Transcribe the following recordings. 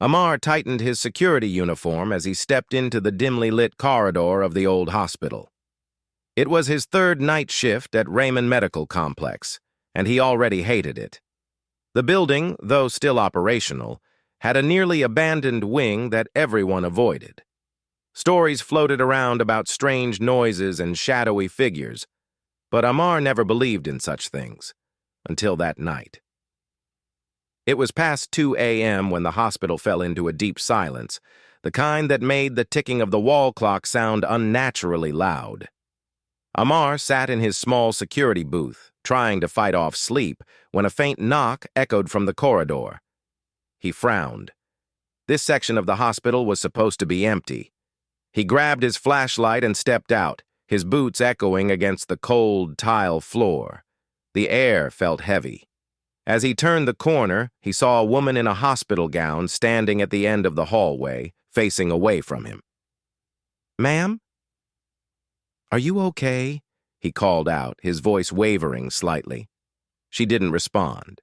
Ammar tightened his security uniform as he stepped into the dimly lit corridor of the old hospital. It was his third night shift at Raymond Medical Complex, and he already hated it. The building, though still operational, had a nearly abandoned wing that everyone avoided. Stories floated around about strange noises and shadowy figures, but Ammar never believed in such things, until that night. It was past 2 a.m. when the hospital fell into a deep silence, the kind that made the ticking of the wall clock sound unnaturally loud. Ammar sat in his small security booth, trying to fight off sleep, when a faint knock echoed from the corridor. He frowned. This section of the hospital was supposed to be empty. He grabbed his flashlight and stepped out, his boots echoing against the cold tile floor. The air felt heavy. As he turned the corner, he saw a woman in a hospital gown standing at the end of the hallway, facing away from him. "Ma'am? Are you okay?" he called out, his voice wavering slightly. She didn't respond.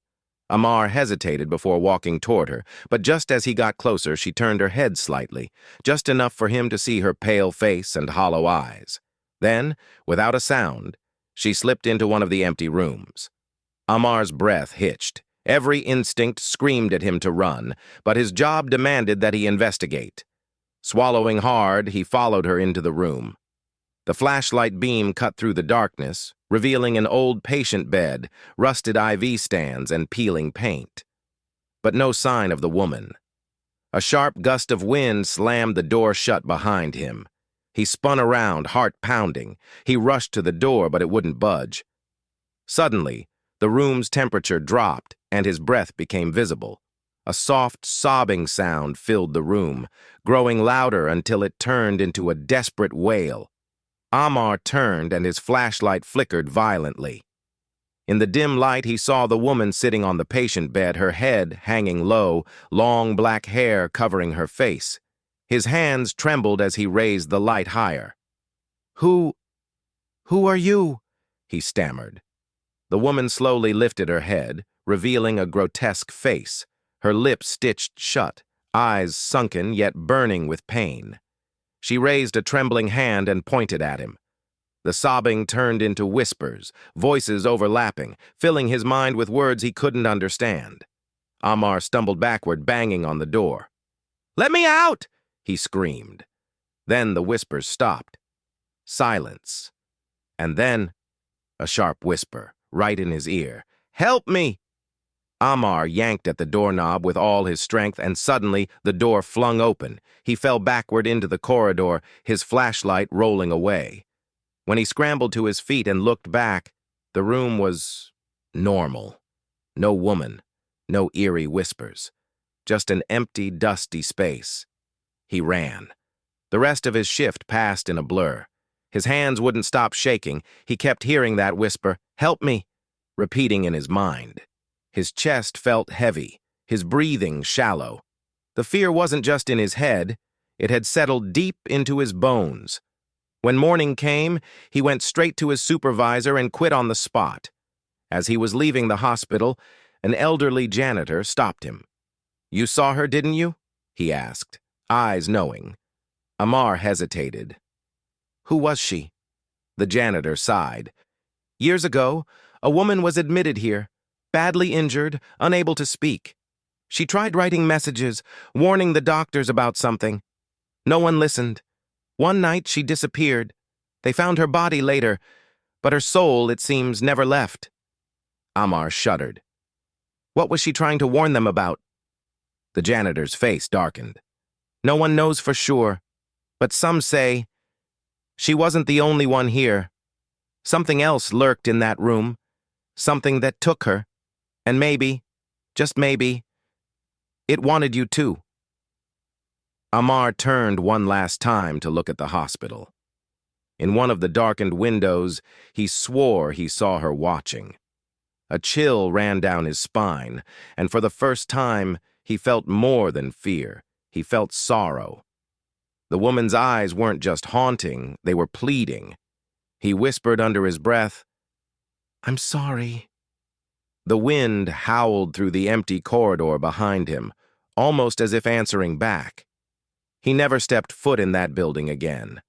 Ammar hesitated before walking toward her, but just as he got closer, she turned her head slightly, just enough for him to see her pale face and hollow eyes. Then, without a sound, she slipped into one of the empty rooms. Ammar's breath hitched. Every instinct screamed at him to run, but his job demanded that he investigate. Swallowing hard, he followed her into the room. The flashlight beam cut through the darkness, revealing an old patient bed, rusted IV stands, and peeling paint. But no sign of the woman. A sharp gust of wind slammed the door shut behind him. He spun around, heart pounding. He rushed to the door, but it wouldn't budge. Suddenly, the room's temperature dropped, and his breath became visible. A soft, sobbing sound filled the room, growing louder until it turned into a desperate wail. Ammar turned, and his flashlight flickered violently. In the dim light, he saw the woman sitting on the patient bed, her head hanging low, long black hair covering her face. His hands trembled as he raised the light higher. Who are you?" he stammered. The woman slowly lifted her head, revealing a grotesque face, her lips stitched shut, eyes sunken yet burning with pain. She raised a trembling hand and pointed at him. The sobbing turned into whispers, voices overlapping, filling his mind with words he couldn't understand. Ammar stumbled backward, banging on the door. "Let me out!" he screamed. Then the whispers stopped. Silence. And then a sharp whisper, right in his ear. "Help me!" Ammar yanked at the doorknob with all his strength, and suddenly the door flung open. He fell backward into the corridor, his flashlight rolling away. When he scrambled to his feet and looked back, the room was normal. No woman, no eerie whispers, just an empty, dusty space. He ran. The rest of his shift passed in a blur. His hands wouldn't stop shaking. He kept hearing that whisper, "Help me," repeating in his mind. His chest felt heavy, his breathing shallow. The fear wasn't just in his head, it had settled deep into his bones. When morning came, he went straight to his supervisor and quit on the spot. As he was leaving the hospital, an elderly janitor stopped him. "You saw her, didn't you?" he asked, eyes knowing. Ammar hesitated. "Who was she?" The janitor sighed. "Years ago, a woman was admitted here, badly injured, unable to speak. She tried writing messages, warning the doctors about something. No one listened. One night, she disappeared. They found her body later, but her soul, it seems, never left." Ammar shuddered. "What was she trying to warn them about?" The janitor's face darkened. "No one knows for sure, but some say she wasn't the only one here. Something else lurked in that room, something that took her, and maybe, just maybe, it wanted you too." Ammar turned one last time to look at the hospital. In one of the darkened windows, he swore he saw her watching. A chill ran down his spine, and for the first time, he felt more than fear. He felt sorrow. The woman's eyes weren't just haunting, they were pleading. He whispered under his breath, "I'm sorry." The wind howled through the empty corridor behind him, almost as if answering back. He never stepped foot in that building again.